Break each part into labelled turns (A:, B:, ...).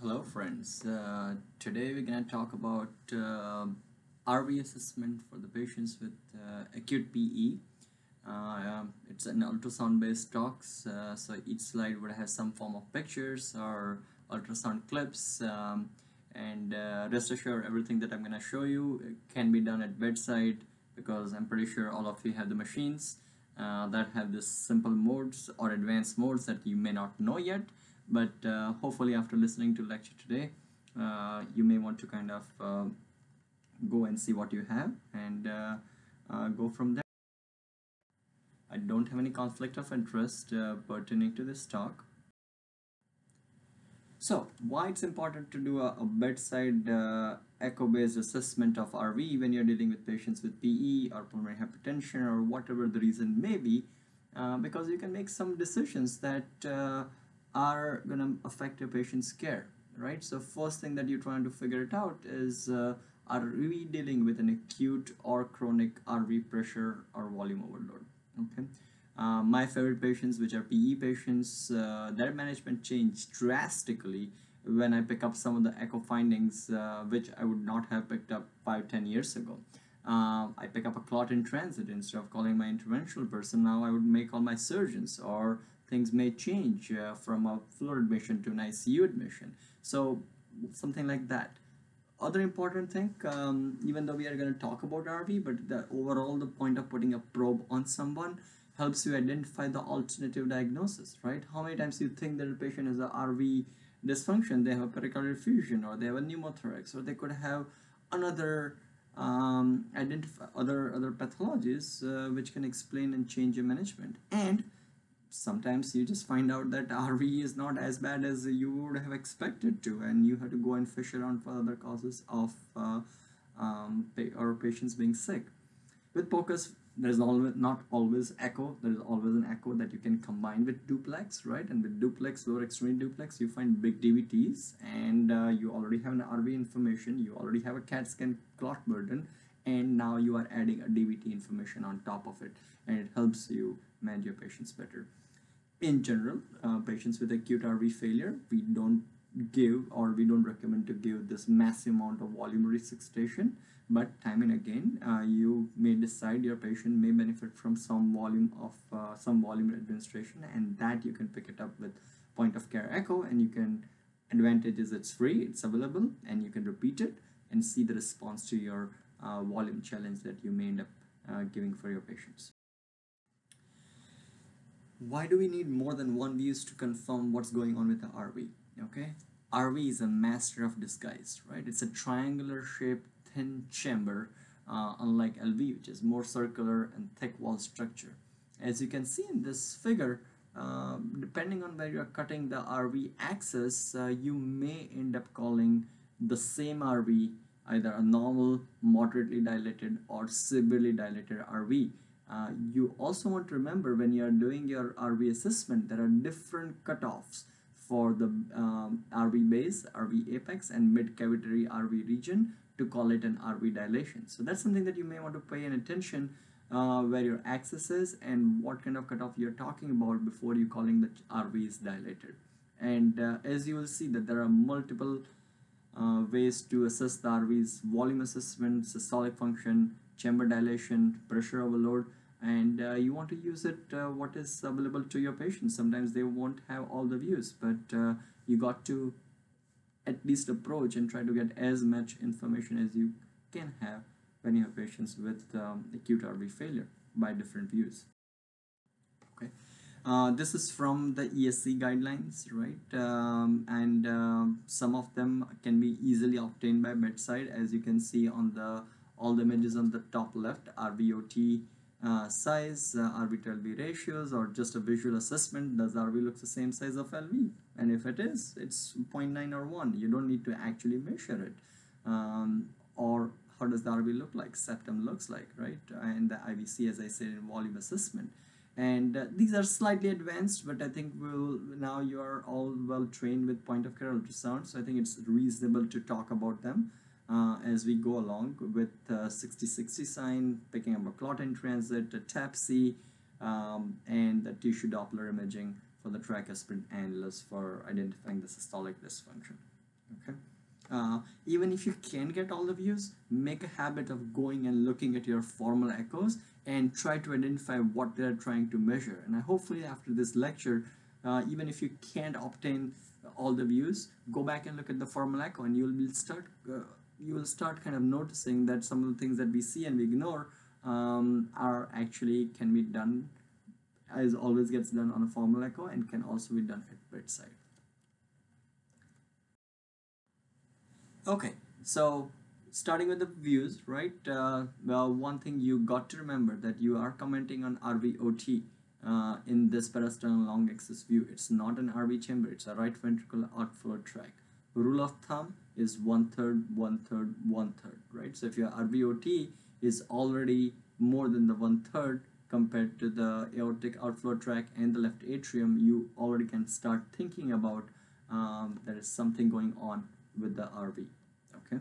A: Hello, friends. Today we're going to talk about RV assessment for the patients with acute PE. It's an ultrasound-based talks, so each slide would have some form of pictures or ultrasound clips. And rest assured, everything that I'm going to show you can be done at bedside because I'm pretty sure all of you have the machines that have this simple modes or advanced modes that you may not know yet, but hopefully after listening to lecture today you may want to kind of go and see what you have and go from there. I don't have any conflict of interest pertaining to this talk. So why it's important to do a bedside echo-based assessment of RV when you're dealing with patients with PE or pulmonary hypertension or whatever the reason may be, because you can make some decisions that are going to affect your patient's care, right? So first thing that you're trying to figure it out is are we dealing with an acute or chronic RV pressure or volume overload, okay? My favorite patients, which are PE patients, their management changed drastically when I pick up some of the echo findings, which I would not have picked up 5-10 years ago. I pick up a clot in transit instead of calling my interventional person. Now I would make all my surgeons, or things may change from a floor admission to an ICU admission. So something like that. Other important thing, even though we are going to talk about RV, but the overall the point of putting a probe on someone helps you identify the alternative diagnosis, right? How many times you think that a patient has a RV dysfunction, they have a pericardial effusion, or they have a pneumothorax, or they could have another identify other pathologies which can explain and change your management. And sometimes you just find out that RV is not as bad as you would have expected to, and you have to go and fish around for other causes of or patients being sick. With POCUS, there's always not always echo. There is always an echo that you can combine with duplex, right? And with duplex, lower extremity duplex, you find big DVTs, and you already have an RV information. You already have a CAT scan clot burden, and now you are adding a DVT information on top of it, and it helps you manage your patients better. In general, patients with acute RV failure, we don't give, or we don't recommend to give this massive amount of volume resuscitation, but time and again you may decide your patient may benefit from some volume administration, and that you can pick it up with point of care echo, and you can, advantage is it's free, it's available, and you can repeat it and see the response to your volume challenge that you may end up giving for your patients. Why do we need more than one views to confirm what's going on with the RV? Okay, RV is a master of disguise, right? It's a triangular shaped thin chamber, unlike LV, which is more circular and thick wall structure. As you can see in this figure, depending on where you're cutting the RV axis, you may end up calling the same RV either a normal, moderately dilated, or severely dilated RV. You also want to remember, when you are doing your RV assessment, there are different cutoffs for the RV base, RV apex, and mid-cavitary RV region to call it an RV dilation. So that's something that you may want to pay an attention where your axis is and what kind of cutoff you're talking about before you calling the RV is dilated. And as you will see that there are multiple ways to assess the RV's volume assessment, systolic function, chamber dilation, pressure overload, and you want to use it what is available to your patients. Sometimes they won't have all the views, but you got to at least approach and try to get as much information as you can have when you have patients with acute RV failure by different views. Okay, this is from the ESC guidelines, right? And some of them can be easily obtained by bedside, as you can see on all the images on the top left. RVOT size, RV to LV ratios, or just a visual assessment. Does RV looks the same size of LV? And if it is, it's 0.9 or 1. You don't need to actually measure it. Or how does the RV look like? Septum looks like, right? And the IVC, as I said, in volume assessment. And these are slightly advanced, but I think now you are all well trained with point of care ultrasound, so I think it's reasonable to talk about them as we go along with 60/60 sign, picking up a clot in transit, a TAPC, and the tissue Doppler imaging for the tricuspid annulus for identifying the systolic dysfunction. Okay. Even if you can't get all the views, make a habit of going and looking at your formal echoes and try to identify what they're trying to measure. And hopefully after this lecture, even if you can't obtain all the views, go back and look at the formal echo, and you will start kind of noticing that some of the things that we see and we ignore are actually can be done, as always gets done on a formal echo, and can also be done at bedside. Okay, so starting with the views, right? Well, one thing you got to remember that you are commenting on RVOT in this parasternal long axis view. It's not an RV chamber, it's a right ventricular outflow tract. Rule of thumb is 1/3, 1/3, 1/3, right? So if your RVOT is already more than the 1/3 compared to the aortic outflow tract and the left atrium, you already can start thinking about there is something going on with the RV. Okay.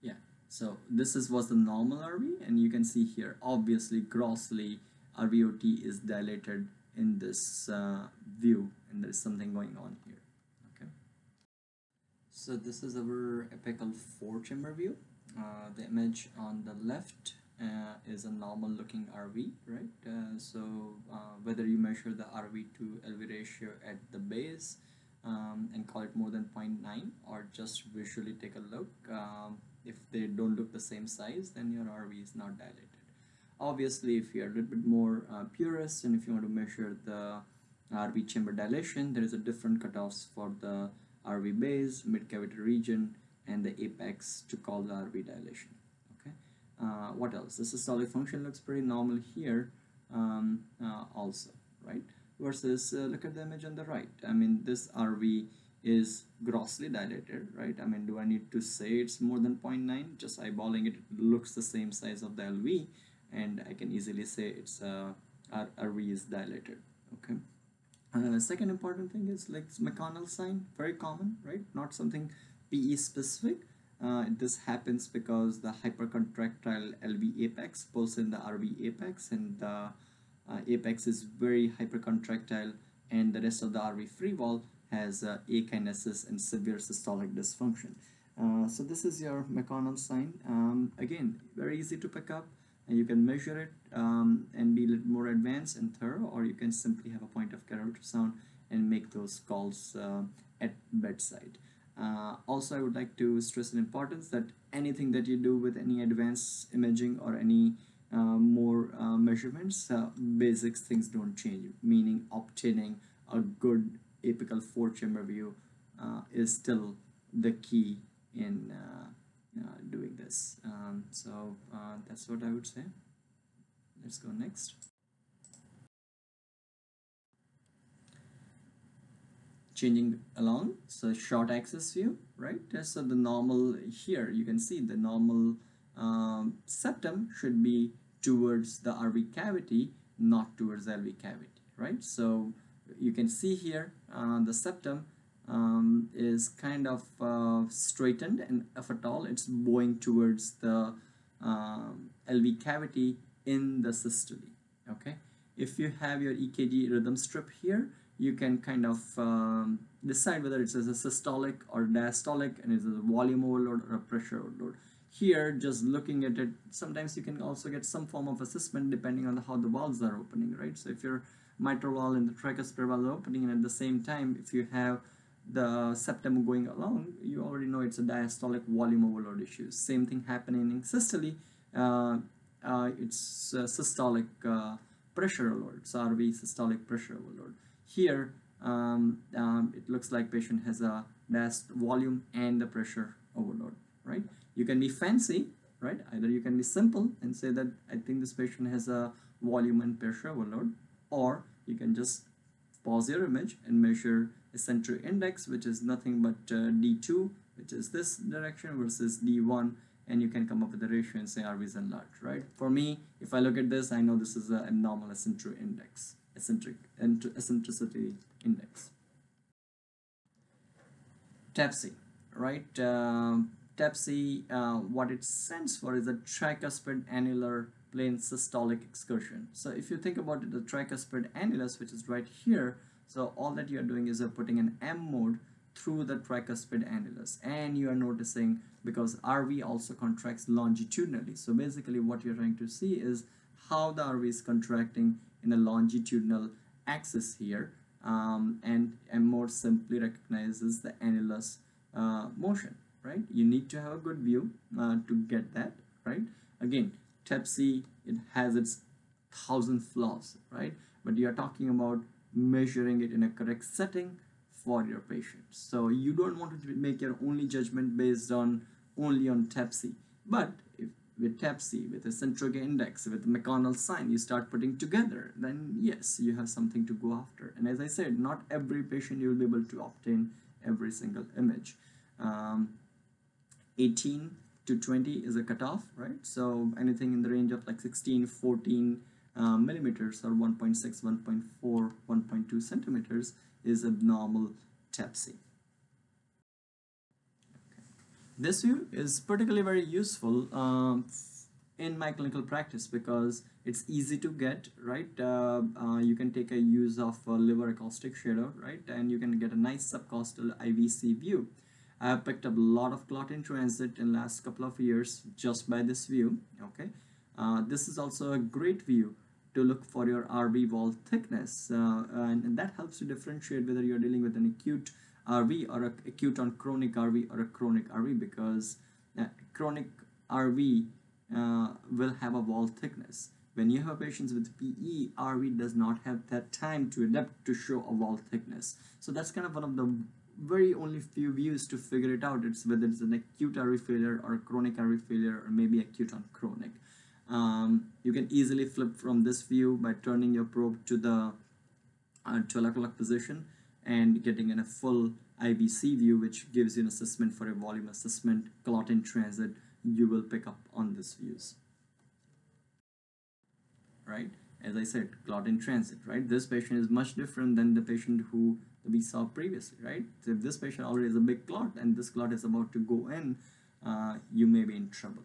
A: Yeah. So this was the normal RV, and you can see here, obviously, grossly, RVOT is dilated in this view, and there's something going on here. Okay. So this is our apical four-chamber view. The image on the left is a normal looking RV, right? Whether you measure the RV to LV ratio at the base and call it more than 0.9, or just visually take a look, if they don't look the same size, then your RV is not dilated. Obviously, if you're a little bit more purist, and if you want to measure the RV chamber dilation, there is a different cutoffs for the RV base, mid cavity region, and the apex to call the RV dilation. Okay. What else? The systolic function looks pretty normal here, also, right? Versus look at the image on the right. I mean, this RV is grossly dilated, right? I mean, do I need to say it's more than 0.9? Just eyeballing it, it looks the same size of the LV, and I can easily say it's RV is dilated. Okay. Second important thing is like McConnell sign, very common, right? Not something PE specific. This happens because the hypercontractile LV apex pulls in the RV apex, and the apex is very hypercontractile, and the rest of the RV free wall has akinesis and severe systolic dysfunction. So this is your McConnell sign. Again, very easy to pick up, and you can measure it and be a little more advanced and thorough, or you can simply have a point of care ultrasound and make those calls at bedside. Also, I would like to stress the importance that anything that you do with any advanced imaging or any more measurements, basics things don't change, meaning obtaining a good apical four-chamber view is still the key in doing this. That's what I would say. Let's go next. Changing along, so short axis view, right? So the normal here, you can see the normal septum should be towards the RV cavity, not towards the LV cavity, right? So you can see here the septum is kind of straightened, and if at all, it's bowing towards the LV cavity in the systole. Okay, if you have your EKG rhythm strip here, you can kind of decide whether it's a systolic or diastolic, and is it a volume overload or a pressure overload. Here, just looking at it, sometimes you can also get some form of assessment depending on how the valves are opening, right? So if your mitral valve and the tricuspid valve are opening, and at the same time, if you have the septum going along, you already know it's a diastolic volume overload issue. Same thing happening in systole. It's systolic pressure overload. So RV systolic pressure overload. Here, it looks like patient has a diast volume and the pressure overload, right? You can be fancy, right? Either you can be simple and say that I think this patient has a volume and pressure overload, or you can just pause your image and measure eccentric index, which is nothing but D2, which is this direction, versus D1, and you can come up with a ratio and say RV is enlarged, right? For me, if I look at this, I know this is an abnormal eccentricity index. TAPSE, right? TAPSE, what it stands for is a tricuspid annular plane systolic excursion. So if you think about it, the tricuspid annulus, which is right here, So all that you're doing is you're putting an M mode through the tricuspid annulus, and you are noticing, because RV also contracts longitudinally. So basically what you're trying to see is how the RV is contracting in a longitudinal axis here, and M mode simply recognizes the annulus motion, right? You need to have a good view to get that, right? Again, TEPC, it has its thousand flaws, right? But you are talking about measuring it in a correct setting for your patient. So you don't want to make your only judgment based on only on TEPC. But if with TEPC, with a centric index, with the McConnell sign, you start putting together, then yes, you have something to go after. And as I said, not every patient you will be able to obtain every single image. 18 to 20 is a cutoff, right? So anything in the range of like 16, 14 millimeters, or 1.6, 1.4, 1.2 centimeters is a normal TEPC. This view is particularly very useful in my clinical practice because it's easy to get, right? You can take a use of a liver acoustic shadow, right? And you can get a nice subcostal IVC view. I have picked up a lot of clot in transit in the last couple of years just by this view, okay? This is also a great view to look for your RV wall thickness, and that helps to differentiate whether you're dealing with an acute RV or a acute on chronic RV or a chronic RV, because chronic RV will have a wall thickness. When you have patients with PE, RV does not have that time to adapt to show a wall thickness. So that's kind of one of the very only few views to figure it out. It's whether it's an acute RV failure or a chronic RV failure, or maybe acute on chronic. You can easily flip from this view by turning your probe to the 12 o'clock position and getting in a full IVC view, which gives you an assessment for a volume assessment, clot in transit. You will pick up on these views, right? As I said, clot in transit, right? This patient is much different than the patient who we saw previously, right? So if this patient already has a big clot and this clot is about to go in, you may be in trouble.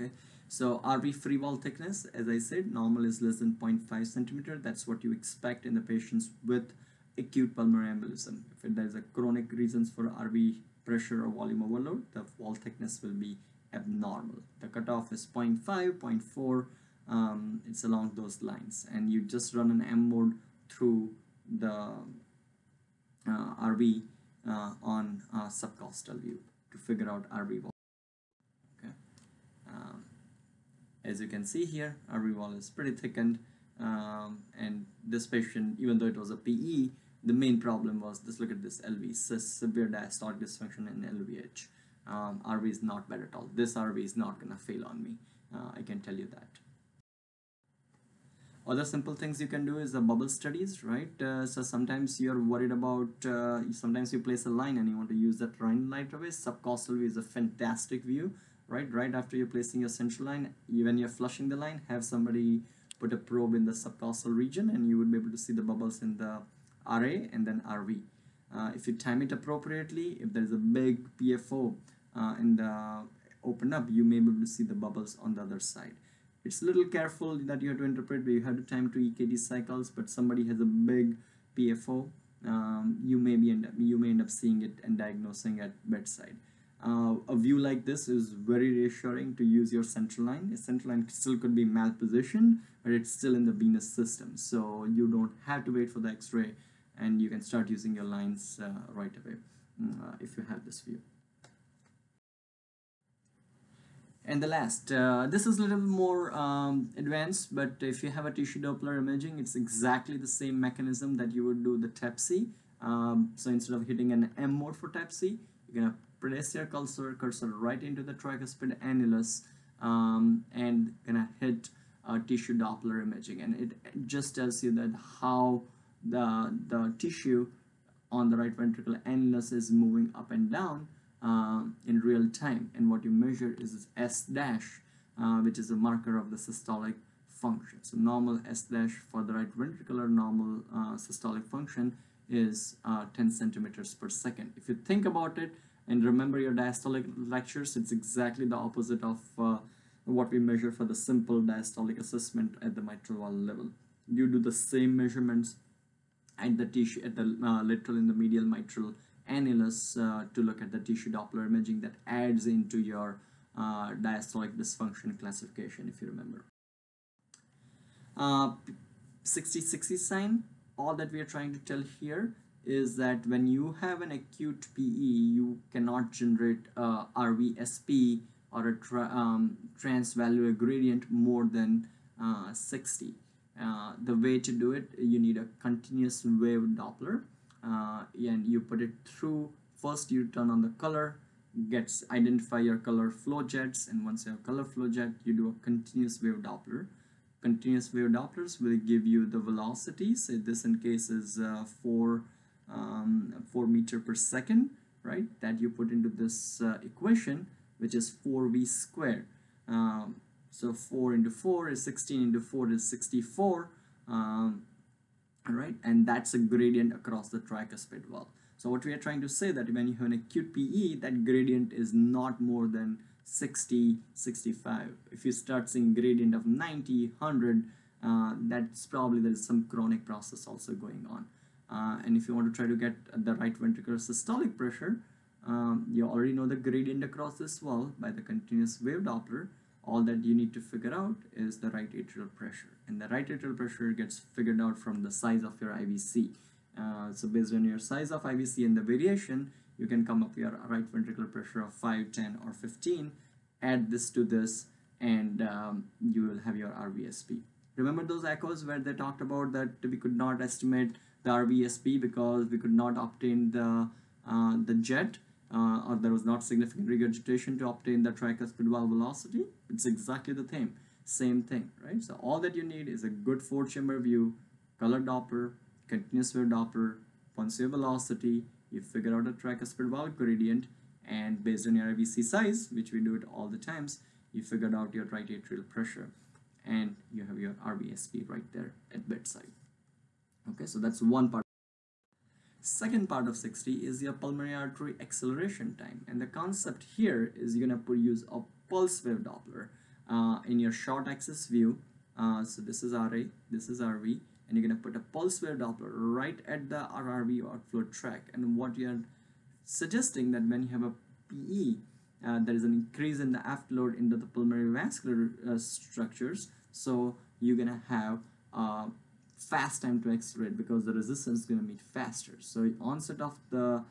A: Okay, so RV free wall thickness, as I said, normal is less than 0.5 centimeter. That's what you expect in the patients with acute pulmonary embolism. If there is a chronic reasons for RV pressure or volume overload, the wall thickness will be abnormal. The cutoff is 0.5, 0.4, it's along those lines, and you just run an M mode through the RV on subcostal view to figure out RV wall. Okay, as you can see here, RV wall is pretty thickened, and this patient, even though it was a PE, the main problem was this. Look at this LV, severe diastolic dysfunction in LVH. RV is not bad at all. This RV is not gonna fail on me. I can tell you that. Other simple things you can do is the bubble studies, right? So sometimes you're worried about, sometimes you place a line and you want to use that line right away. Subcostal view is a fantastic view, right? Right after you're placing your central line, when you're flushing the line, have somebody put a probe in the subcostal region and you would be able to see the bubbles in the RA and then RV. If you time it appropriately, if there's a big PFO in the open up, you may be able to see the bubbles on the other side. It's a little careful that you have to interpret, but you have to time to EKG cycles. But somebody has a big PFO, you may end up seeing it and diagnosing at bedside. A view like this is very reassuring to use your central line. The central line still could be malpositioned, but it's still in the venous system, so you don't have to wait for the X-ray, and you can start using your lines right away if you have this view. And the last, this is a little more advanced, but if you have a tissue Doppler imaging, it's exactly the same mechanism that you would do the TEPC. So instead of hitting an M mode for TEPC, you're gonna place your cursor right into the tricuspid annulus and gonna hit tissue Doppler imaging, and it just tells you that how the tissue on the right ventricular annulus is moving up and down in real time, and what you measure is S dash, which is a marker of the systolic function. So normal S dash for the right ventricular normal systolic function is 10 centimeters per second. If you think about it and remember your diastolic lectures, it's exactly the opposite of what we measure for the simple diastolic assessment at the mitral valve level. You do the same measurements at the tissue, at the lateral and the medial mitral annulus, to look at the tissue Doppler imaging that adds into your diastolic dysfunction classification, if you remember. 60-60 sign, all that we are trying to tell here is that when you have an acute PE, you cannot generate a RVSP or a transvalvular gradient more than 60. The way to do it, you need a continuous wave Doppler, and you put it through. First you turn on the color, identify your color flow jets, and once you have color flow jet, you do a continuous wave Doppler. Continuous wave Dopplers will give you the velocity. So this in case is 4 meter per second, right? That you put into this equation, which is 4v squared. So 4 into 4 is 16 into 4 is 64, right? And that's a gradient across the tricuspid valve. So what we are trying to say that when you have an acute PE, that gradient is not more than 60, 65. If you start seeing gradient of 90, 100, that's probably there is some chronic process also going on. And if you want to try to get the right ventricular systolic pressure, you already know the gradient across this valve by the continuous wave Doppler. All that you need to figure out is the right atrial pressure. And the right atrial pressure gets figured out from the size of your IVC. So based on your size of IVC and the variation, you can come up with your right ventricular pressure of 5, 10, or 15, add this to this, and you will have your RVSP. Remember those echoes where they talked about that we could not estimate the RVSP because we could not obtain the jet, or there was not significant regurgitation to obtain the tricuspid valve velocity? It's exactly the same thing, right? So all that you need is a good 4-chamber view, color Doppler, continuous wave Doppler. Once you have velocity, you figure out a tricuspid valve gradient, and based on your IVC size, which we do it all the times, you figured out your right atrial pressure, and you have your RVSP right there at bedside. Okay, so that's one part. Second part of 60 is your pulmonary artery acceleration time, and the concept here is you're gonna use a pulse wave Doppler in your short axis view. So this is RA, this is RV, and you're gonna put a pulse wave Doppler right at the RRV outflow tract. And what you're suggesting that when you have a PE, there is an increase in the afterload into the pulmonary vascular structures, so you're gonna have fast time to accelerate because the resistance is going to meet faster. So onset of the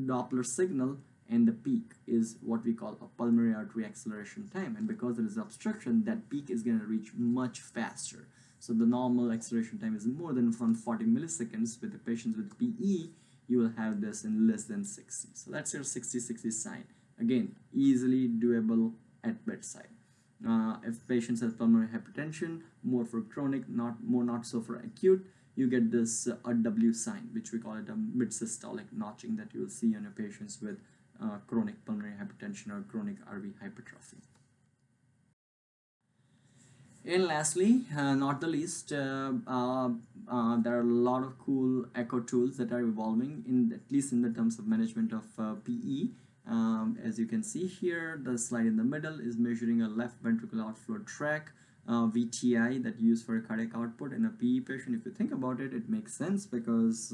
A: Doppler signal and the peak is what we call a pulmonary artery acceleration time, and because there is obstruction, that peak is going to reach much faster. So the normal acceleration time is more than 140 milliseconds. With the patients with PE, you will have this in less than 60. So that's your 60-60 sign. Again, easily doable at bedside. If patients have pulmonary hypertension, more for chronic, not so for acute, you get this W sign, which we call it a mid-systolic notching that you will see on your patients with chronic pulmonary hypertension or chronic RV hypertrophy. And lastly, not the least, there are a lot of cool echo tools that are evolving, at least in the terms of management of PE. As you can see here, the slide in the middle is measuring a left ventricular outflow tract, VTI, that you use for a cardiac output in a PE patient. If you think about it, it makes sense because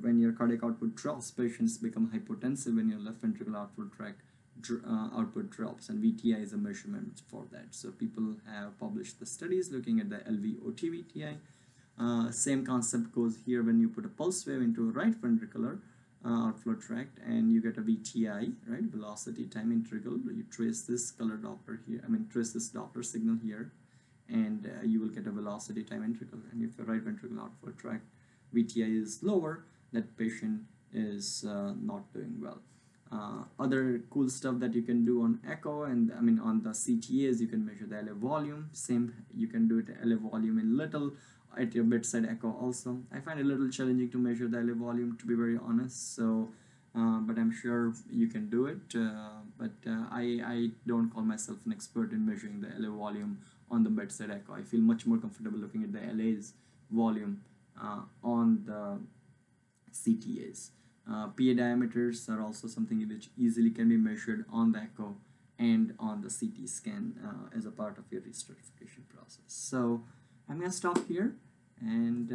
A: when your cardiac output drops, patients become hypotensive when your left ventricular outflow tract output drops, and VTI is a measurement for that. So people have published the studies looking at the LVOT VTI. Same concept goes here when you put a pulse wave into a right ventricular outflow tract, and you get a VTI, right, velocity time integral. You trace this color Doppler here, trace this Doppler signal here, and you will get a velocity time integral. And if the right ventricular outflow tract VTI is lower, that patient is not doing well. Other cool stuff that you can do on echo and on the CTAs, you can measure the LA volume. Same, you can do it LA volume in little at your bedside echo also. I find it a little challenging to measure the LA volume, to be very honest, so but I'm sure you can do it, but I don't call myself an expert in measuring the LA volume on the bedside echo. I feel much more comfortable looking at the LA's volume on the CTAs. PA diameters are also something which easily can be measured on the echo and on the CT scan as a part of your restratification process. So I'm going to stop here, and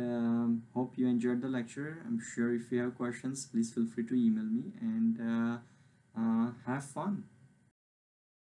A: enjoyed the lecture. I'm sure if you have questions, please feel free to email me, and have fun.